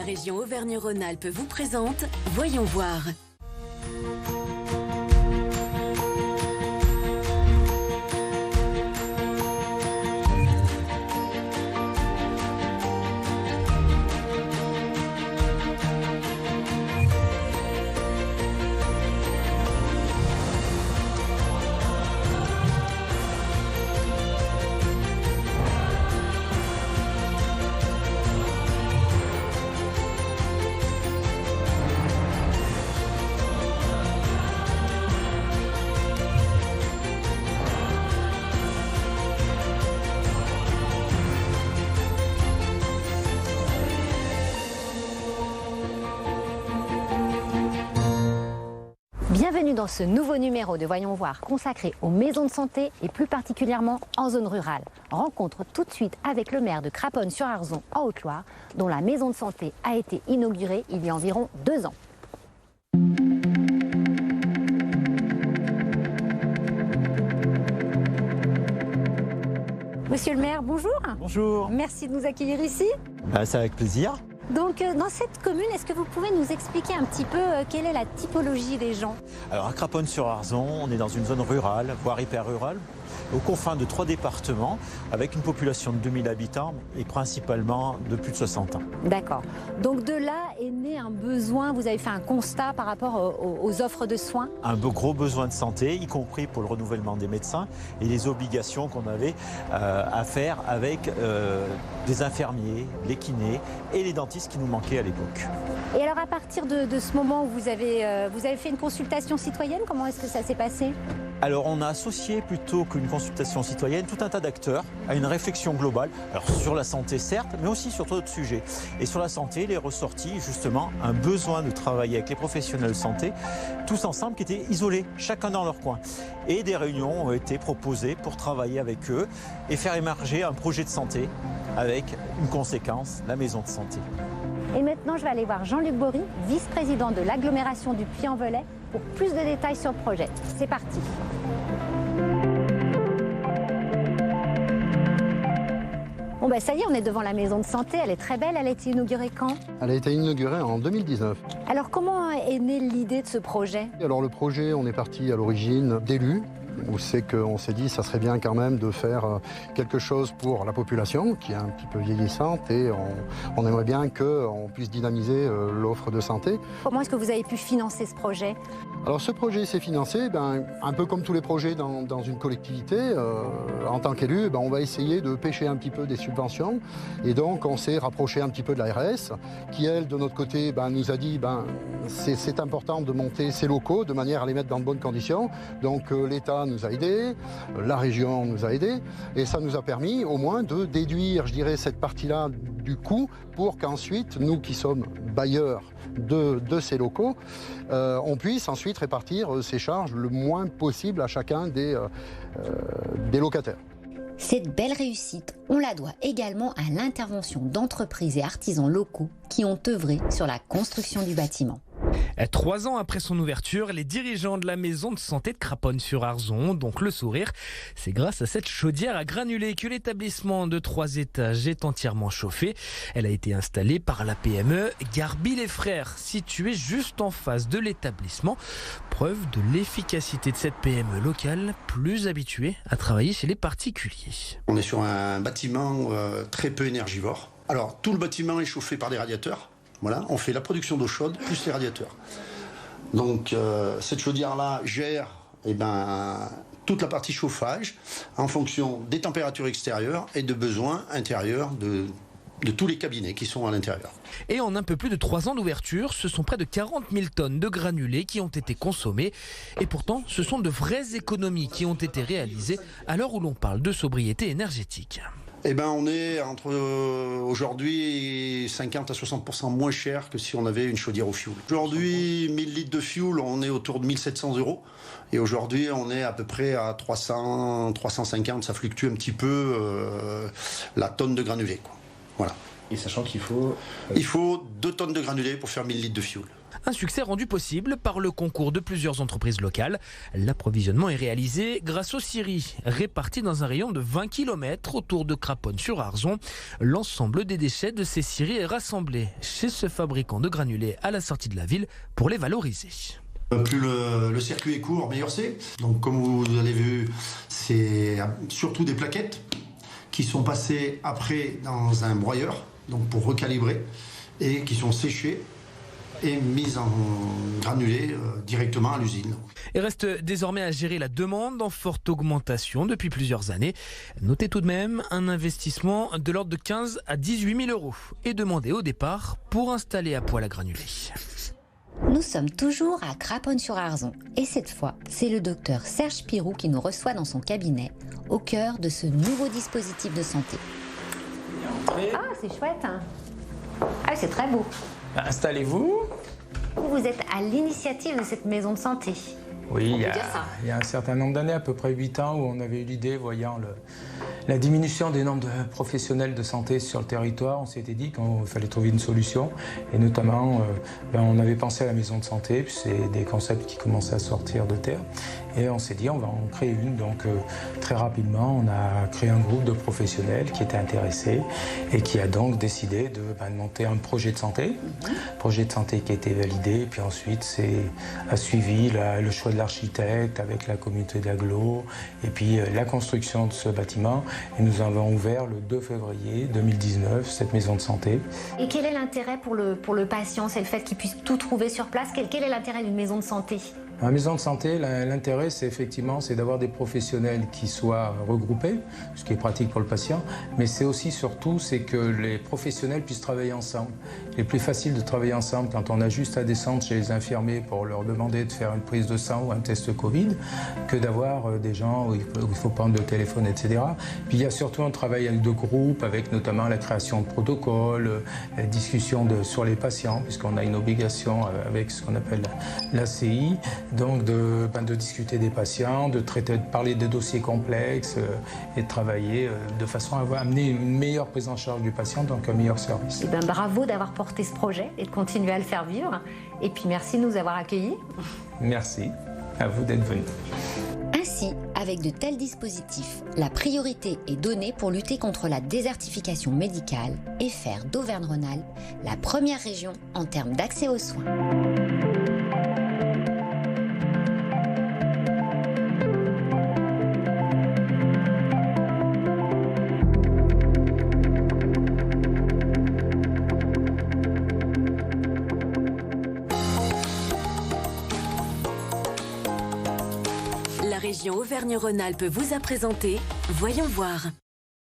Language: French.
la région Auvergne-Rhône-Alpes vous présente Voyons voir. Bienvenue dans ce nouveau numéro de Voyons voir consacré aux maisons de santé et plus particulièrement en zone rurale. Rencontre tout de suite avec le maire de Craponne-sur-Arzon en Haute-Loire dont la maison de santé a été inaugurée il y a environ 2 ans. Monsieur le maire, bonjour. Bonjour. Merci de nous accueillir ici. C'est avec plaisir. Donc dans cette commune, est-ce que vous pouvez nous expliquer un petit peu quelle est la typologie des gens? Alors à Craponne-sur-Arzon, on est dans une zone rurale, voire hyper rurale, aux confins de 3 départements, avec une population de 2000 habitants et principalement de plus de 60 ans. D'accord. Donc de là est né un besoin, vous avez fait un constat par rapport aux offres de soins? Un gros besoin de santé, y compris pour le renouvellement des médecins et les obligations qu'on avait à faire avec des infirmiers, les kinés et les dentistes qui nous manquaient à l'époque. Et alors à partir de ce moment où vous avez fait une consultation citoyenne, comment est-ce que ça s'est passé? Alors on a associé plutôt qu'une consultation citoyenne tout un tas d'acteurs à une réflexion globale, alors sur la santé certes, mais aussi sur d'autres sujets. Et sur la santé, il est ressorti justement un besoin de travailler avec les professionnels de santé, tous ensemble qui étaient isolés, chacun dans leur coin. Et des réunions ont été proposées pour travailler avec eux et faire émerger un projet de santé avec une conséquence, la maison de santé. Et maintenant, je vais aller voir Jean-Luc Bory, vice-président de l'agglomération du Puy-en-Velay, pour plus de détails sur le projet. C'est parti. Bon ben ça y est, on est devant la maison de santé, elle est très belle, elle a été inaugurée quand? Elle a été inaugurée en 2019. Alors comment est née l'idée de ce projet? Alors le projet, on est parti à l'origine d'élus, où c'est qu'on s'est dit ça serait bien quand même de faire quelque chose pour la population qui est un petit peu vieillissante et on aimerait bien qu'on puisse dynamiser l'offre de santé. Comment est-ce que vous avez pu financer ce projet? Alors ce projet s'est financé, un peu comme tous les projets dans une collectivité. En tant qu'élu, on va essayer de pêcher un petit peu des subventions. Et donc on s'est rapproché un petit peu de l'ARS, qui elle, de notre côté, nous a dit c'est important de monter ces locaux de manière à les mettre dans de bonnes conditions. Donc l'État nous a aidés, la région nous a aidés, et ça nous a permis au moins de déduire, je dirais, cette partie-là du coût pour qu'ensuite, nous qui sommes bailleurs de ces locaux, on puisse ensuite répartir ces charges le moins possible à chacun des locataires. Cette belle réussite, on la doit également à l'intervention d'entreprises et artisans locaux qui ont œuvré sur la construction du bâtiment. 3 ans après son ouverture, les dirigeants de la maison de santé de Craponne-sur-Arzon ont donc le sourire. C'est grâce à cette chaudière à granulés que l'établissement de 3 étages est entièrement chauffé. Elle a été installée par la PME Garbi les Frères, située juste en face de l'établissement. Preuve de l'efficacité de cette PME locale, plus habituée à travailler chez les particuliers. On est sur un bâtiment très peu énergivore. Alors, tout le bâtiment est chauffé par des radiateurs. Voilà, on fait la production d'eau chaude plus les radiateurs. Donc cette chaudière-là gère toute la partie chauffage en fonction des températures extérieures et de besoins intérieurs de tous les cabinets qui sont à l'intérieur. Et en un peu plus de 3 ans d'ouverture, ce sont près de 40 000 tonnes de granulés qui ont été consommés. Et pourtant, ce sont de vraies économies qui ont été réalisées à l'heure où l'on parle de sobriété énergétique. On est entre aujourd'hui 50 à 60% moins cher que si on avait une chaudière au fioul. Aujourd'hui, 1000 litres de fioul, on est autour de 1700 €. Et aujourd'hui, on est à peu près à 300, 350, ça fluctue un petit peu la tonne de granulés, quoi. Voilà. Et sachant qu'il faut... Il faut 2 tonnes de granulés pour faire 1000 litres de fioul. Un succès rendu possible par le concours de plusieurs entreprises locales. L'approvisionnement est réalisé grâce aux scieries réparties dans un rayon de 20 km autour de Craponne-sur-Arzon. L'ensemble des déchets de ces scieries est rassemblé chez ce fabricant de granulés à la sortie de la ville pour les valoriser. Plus le circuit est court, meilleur c'est. Donc comme vous avez vu, c'est surtout des plaquettes qui sont passées après dans un broyeur, donc pour recalibrer, et qui sont séchées et mises en granulés directement à l'usine. Et reste désormais à gérer la demande en forte augmentation depuis plusieurs années. Notez tout de même un investissement de l'ordre de 15 à 18 000 euros est demandé au départ pour installer à poêle à granulés. Nous sommes toujours à Craponne-sur-Arzon et cette fois, c'est le docteur Serge Pirou qui nous reçoit dans son cabinet, au cœur de ce nouveau dispositif de santé. Ah, c'est chouette, hein. Ah, c'est très beau. Installez-vous. Vous êtes à l'initiative de cette maison de santé. Oui, il y a un certain nombre d'années, à peu près 8 ans, où on avait eu l'idée, voyant la diminution des nombres de professionnels de santé sur le territoire, on s'était dit qu'il fallait trouver une solution. Et notamment, on avait pensé à la maison de santé, puis c'est des concepts qui commençaient à sortir de terre. Et on s'est dit, on va en créer une. Donc très rapidement, on a créé un groupe de professionnels qui étaient intéressés et qui a donc décidé de monter un projet de santé. Projet de santé qui a été validé. Et puis ensuite, a suivi le choix de l'architecte avec la communauté d'agglo et puis la construction de ce bâtiment. Et nous avons ouvert le 2 février 2019 cette maison de santé. Et quel est l'intérêt pour le patient? C'est le fait qu'il puisse tout trouver sur place. Quel est l'intérêt d'une maison de santé? La maison de santé, l'intérêt, c'est d'avoir des professionnels qui soient regroupés, ce qui est pratique pour le patient, mais c'est aussi surtout que les professionnels puissent travailler ensemble. Il est plus facile de travailler ensemble quand on a juste à descendre chez les infirmiers pour leur demander de faire une prise de sang ou un test Covid, que d'avoir des gens où il faut prendre le téléphone, etc. Puis il y a surtout un travail de groupe avec notamment la création de protocoles, la discussion sur les patients, puisqu'on a une obligation avec ce qu'on appelle l'ACI, donc de discuter des patients, de parler des dossiers complexes et de travailler de façon à amener une meilleure prise en charge du patient, donc un meilleur service. Et bravo d'avoir porté ce projet et de continuer à le faire vivre. Et puis merci de nous avoir accueillis. Merci, à vous d'être venus. Ainsi, avec de tels dispositifs, la priorité est donnée pour lutter contre la désertification médicale et faire d'Auvergne-Rhône-Alpes la première région en termes d'accès aux soins. La région Auvergne-Rhône-Alpes vous a présenté Voyons voir.